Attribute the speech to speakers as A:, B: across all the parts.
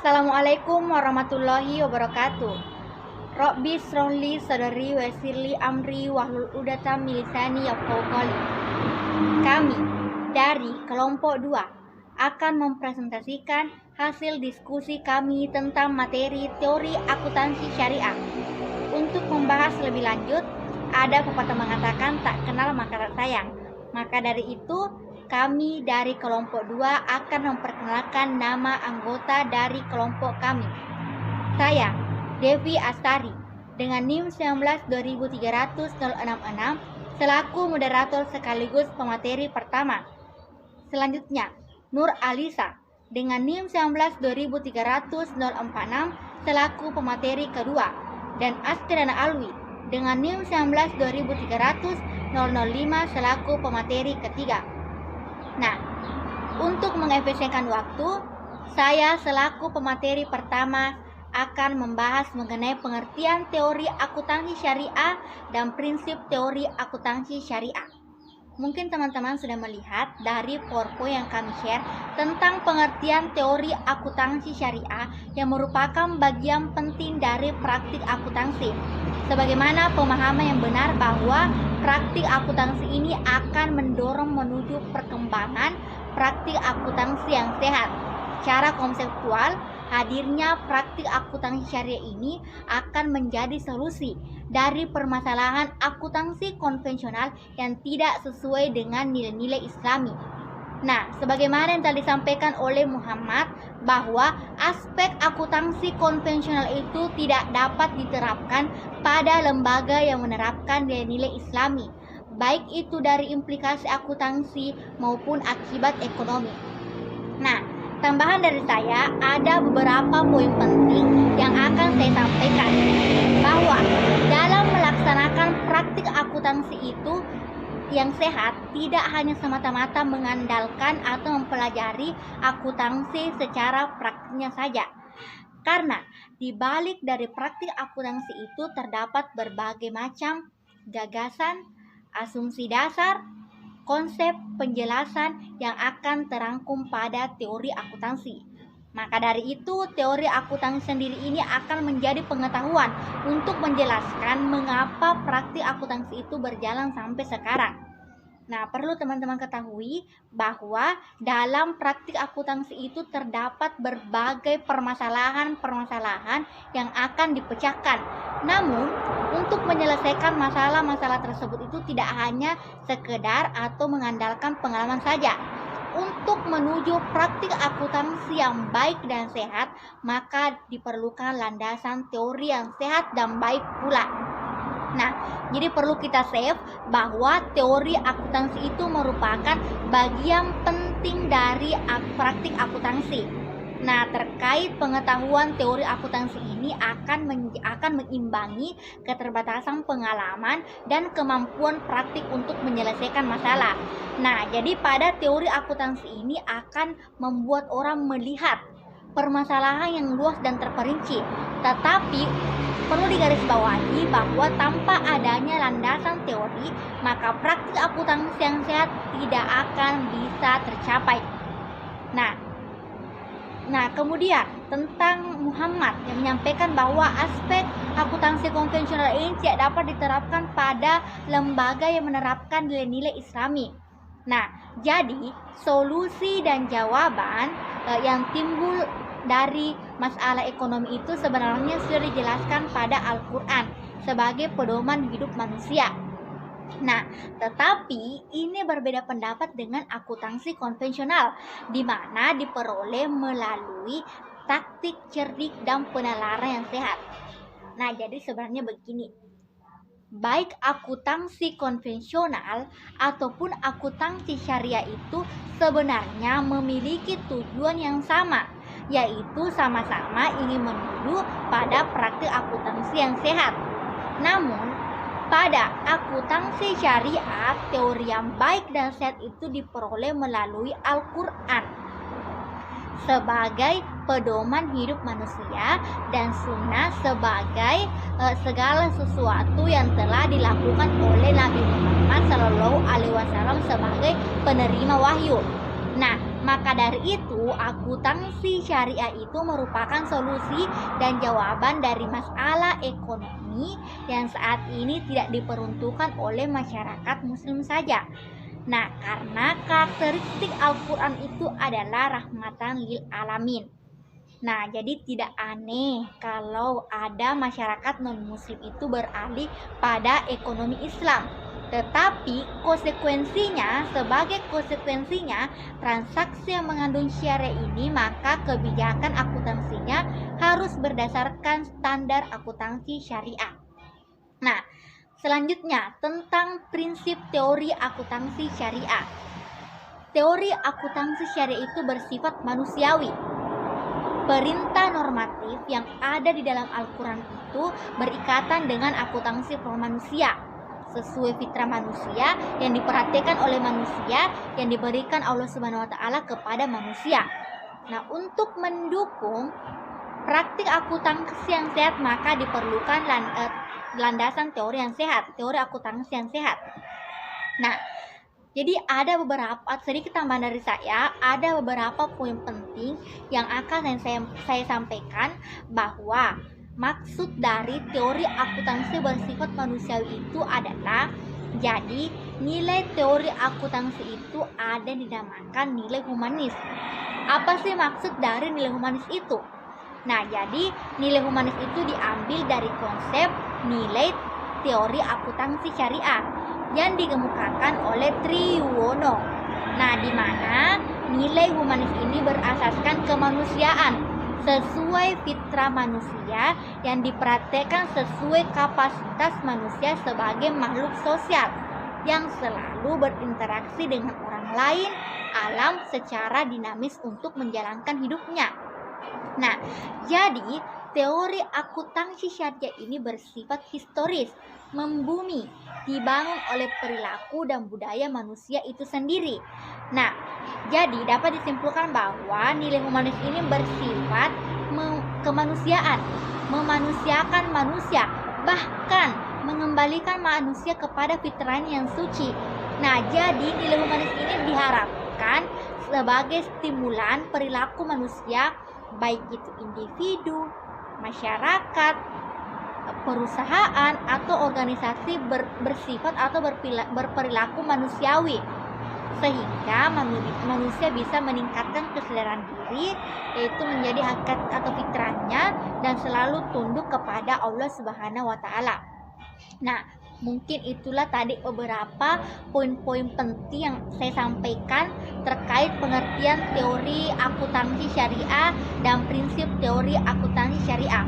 A: Assalamualaikum warahmatullahi wabarakatuh. Rabbi shrahli sadri wa yassirli amri wahlul 'uqdatam min lisani yafqahu qawli. Kami dari kelompok 2 akan mempresentasikan hasil diskusi kami tentang materi teori akuntansi syariah. Untuk membahas lebih lanjut, ada pepatah mengatakan tak kenal maka tak sayang. Maka dari itu, kami dari kelompok 2 akan memperkenalkan nama anggota dari kelompok kami. Saya, Devi Astari, dengan NIM 19-2300-066 selaku moderator sekaligus pemateri pertama. Selanjutnya, Nur Alisa dengan NIM 19-2300-046 selaku pemateri kedua, dan Astriana Alwi dengan NIM 19-2300-005 selaku pemateri ketiga. Nah, untuk mengefisienkan waktu, saya selaku pemateri pertama akan membahas mengenai pengertian teori akuntansi syariah dan prinsip teori akuntansi syariah. Mungkin teman-teman sudah melihat dari PowerPoint yang kami share tentang pengertian teori akuntansi syariah yang merupakan bagian penting dari praktik akuntansi. Sebagaimana pemahaman yang benar bahwa praktik akuntansi ini akan mendorong menuju perkembangan praktik akuntansi yang sehat. Secara konseptual, hadirnya praktik akuntansi syariah ini akan menjadi solusi dari permasalahan akuntansi konvensional yang tidak sesuai dengan nilai-nilai Islami. Nah, sebagaimana yang telah disampaikan oleh Muhammad, bahwa aspek akuntansi konvensional itu tidak dapat diterapkan pada lembaga yang menerapkan nilai-nilai Islami, baik itu dari implikasi akuntansi maupun akibat ekonomi. Nah, tambahan dari saya, ada beberapa poin penting yang akan saya sampaikan, bahwa dalam melaksanakan praktik akuntansi itu yang sehat tidak hanya semata-mata mengandalkan atau mempelajari akuntansi secara praktiknya saja. Karena di balik dari praktik akuntansi itu terdapat berbagai macam gagasan, asumsi dasar, konsep, penjelasan yang akan terangkum pada teori akuntansi. Maka dari itu, teori akuntansi sendiri ini akan menjadi pengetahuan untuk menjelaskan mengapa praktik akuntansi itu berjalan sampai sekarang. Nah, perlu teman-teman ketahui bahwa dalam praktik akuntansi itu terdapat berbagai permasalahan-permasalahan yang akan dipecahkan. Namun, untuk menyelesaikan masalah-masalah tersebut itu tidak hanya sekedar atau mengandalkan pengalaman saja. Untuk menuju praktik akuntansi yang baik dan sehat, maka diperlukan landasan teori yang sehat dan baik pula. Nah, jadi perlu kita save bahwa teori akuntansi itu merupakan bagian penting dari praktik akuntansi. Nah, terkait pengetahuan teori akuntansi ini akan mengimbangi keterbatasan pengalaman dan kemampuan praktik untuk menyelesaikan masalah. Nah, jadi pada teori akuntansi ini akan membuat orang melihat permasalahan yang luas dan terperinci. Tetapi perlu digarisbawahi bahwa tanpa adanya landasan teori, maka praktik akuntansi yang sehat tidak akan bisa tercapai. Nah, kemudian tentang Muhammad yang menyampaikan bahwa aspek akuntansi konvensional ini tidak dapat diterapkan pada lembaga yang menerapkan nilai-nilai Islami. Nah, jadi solusi dan jawaban yang timbul dari masalah ekonomi itu sebenarnya sudah dijelaskan pada Al-Quran sebagai pedoman hidup manusia. Nah, tetapi ini berbeda pendapat dengan akuntansi konvensional, di mana diperoleh melalui taktik cerdik dan penalaran yang sehat. Nah, jadi sebenarnya begini, baik akuntansi konvensional ataupun akuntansi syariah itu sebenarnya memiliki tujuan yang sama, yaitu sama-sama ingin menuju pada praktik akuntansi yang sehat. Namun, pada akuntansi syariah, teori yang baik dan sehat itu diperoleh melalui Al-Quran sebagai pedoman hidup manusia dan sunnah sebagai segala sesuatu yang telah dilakukan oleh Nabi Muhammad SAW sebagai penerima wahyu. Nah, maka dari itu, akuntansi syariah itu merupakan solusi dan jawaban dari masalah ekonomi yang saat ini tidak diperuntukkan oleh masyarakat muslim saja. Nah, karena karakteristik Al-Quran itu adalah rahmatan lil alamin. Nah, jadi tidak aneh kalau ada masyarakat non-muslim itu beralih pada ekonomi Islam. Tetapi sebagai konsekuensinya, transaksi yang mengandung syariah ini, maka kebijakan akuntansinya harus berdasarkan standar akuntansi syariah. Nah, selanjutnya tentang prinsip teori akuntansi syariah. Teori akuntansi syariah itu bersifat manusiawi. Perintah normatif yang ada di dalam Al-Quran itu berikatan dengan akuntansi manusia, sesuai fitrah manusia yang diperhatikan oleh manusia yang diberikan Allah Subhanahu wa Ta'ala kepada manusia. Nah, untuk mendukung praktik akuntansi yang sehat, maka diperlukan landasan teori yang sehat, teori akuntansi yang sehat. Nah, jadi ada sedikit tambahan dari saya, ada beberapa poin penting yang akan saya sampaikan, bahwa maksud dari teori akuntansi bersifat manusiawi itu adalah, jadi nilai teori akuntansi itu ada dinamakan nilai humanis. Apa sih maksud dari nilai humanis itu? Nah, jadi nilai humanis itu diambil dari konsep nilai teori akuntansi syariah yang dikemukakan oleh Triwono. Nah, di mana nilai humanis ini berasaskan kemanusiaan sesuai fitrah manusia yang diperhatikan sesuai kapasitas manusia sebagai makhluk sosial yang selalu berinteraksi dengan orang lain, alam secara dinamis untuk menjalankan hidupnya. Nah, jadi teori akuntansi syariah ini bersifat historis, membumi, dibangun oleh perilaku dan budaya manusia itu sendiri. Nah, jadi dapat disimpulkan bahwa nilai humanis ini bersifat kemanusiaan, memanusiakan manusia, bahkan mengembalikan manusia kepada fitrahnya yang suci. Nah, jadi nilai humanis ini diharapkan sebagai stimulan perilaku manusia, baik itu individu, masyarakat, perusahaan, atau organisasi bersifat atau berperilaku manusiawi, sehingga manusia bisa meningkatkan kesadaran diri, yaitu menjadi hakikat atau fitrahnya, dan selalu tunduk kepada Allah Subhanahu wa Ta'ala. Nah, mungkin itulah tadi beberapa poin-poin penting yang saya sampaikan terkait pengertian teori akuntansi syariah dan prinsip teori akuntansi syariah.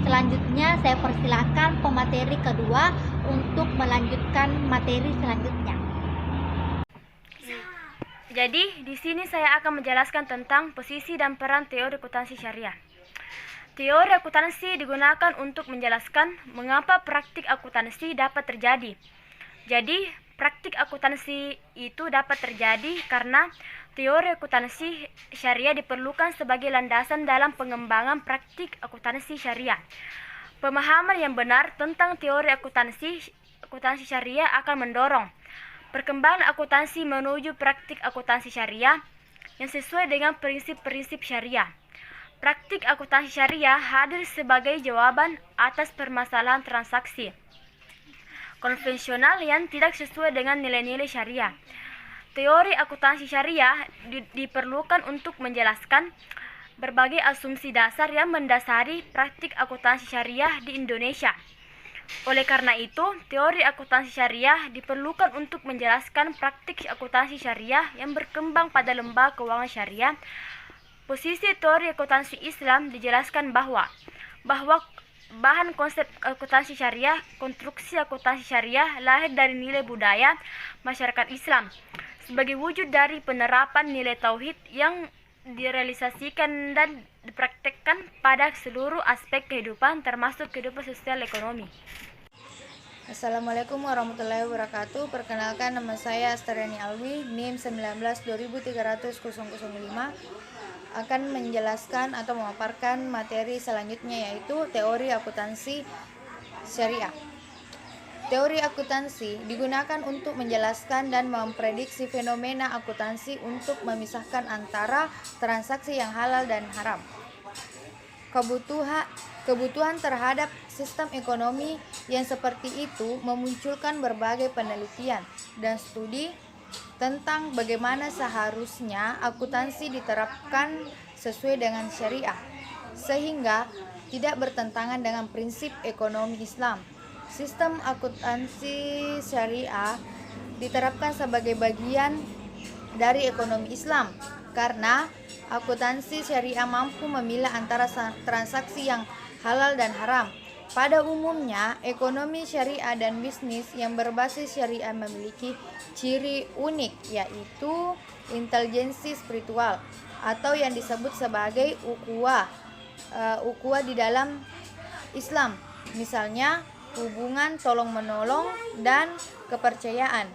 A: Selanjutnya saya persilahkan pemateri kedua untuk melanjutkan materi selanjutnya.
B: Jadi, di sini saya akan menjelaskan tentang posisi dan peran teori akuntansi syariah. Teori akuntansi digunakan untuk menjelaskan mengapa praktik akuntansi dapat terjadi. Jadi, praktik akuntansi itu dapat terjadi karena teori akuntansi syariah diperlukan sebagai landasan dalam pengembangan praktik akuntansi syariah. Pemahaman yang benar tentang teori akuntansi syariah akan mendorong perkembangan akuntansi menuju praktik akuntansi syariah yang sesuai dengan prinsip-prinsip syariah. Praktik akuntansi syariah hadir sebagai jawaban atas permasalahan transaksi konvensional yang tidak sesuai dengan nilai-nilai syariah. Teori akuntansi syariah diperlukan untuk menjelaskan berbagai asumsi dasar yang mendasari praktik akuntansi syariah di Indonesia. Oleh karena itu, teori akuntansi syariah diperlukan untuk menjelaskan praktik akuntansi syariah yang berkembang pada lembaga keuangan syariah. Posisi teori akuntansi Islam dijelaskan bahwa bahan konsep akuntansi syariah, konstruksi akuntansi syariah lahir dari nilai budaya masyarakat Islam sebagai wujud dari penerapan nilai tauhid yang direalisasikan dan dipraktekkan pada seluruh aspek kehidupan termasuk kehidupan sosial ekonomi.
C: Assalamualaikum warahmatullahi wabarakatuh. Perkenalkan, nama saya Astariani Alwi, NIM 19-23005, akan menjelaskan atau memaparkan materi selanjutnya, yaitu teori akuntansi syariah. Teori akuntansi digunakan untuk menjelaskan dan memprediksi fenomena akuntansi untuk memisahkan antara transaksi yang halal dan haram. Kebutuhan terhadap sistem ekonomi yang seperti itu memunculkan berbagai penelitian dan studi tentang bagaimana seharusnya akuntansi diterapkan sesuai dengan syariah, sehingga tidak bertentangan dengan prinsip ekonomi Islam. Sistem akuntansi syariah diterapkan sebagai bagian dari ekonomi Islam karena akuntansi syariah mampu memilah antara transaksi yang halal dan haram. Pada umumnya, ekonomi syariah dan bisnis yang berbasis syariah memiliki ciri unik, yaitu intelijensi spiritual atau yang disebut sebagai ukhuwah di dalam Islam. Misalnya, hubungan tolong-menolong dan kepercayaan.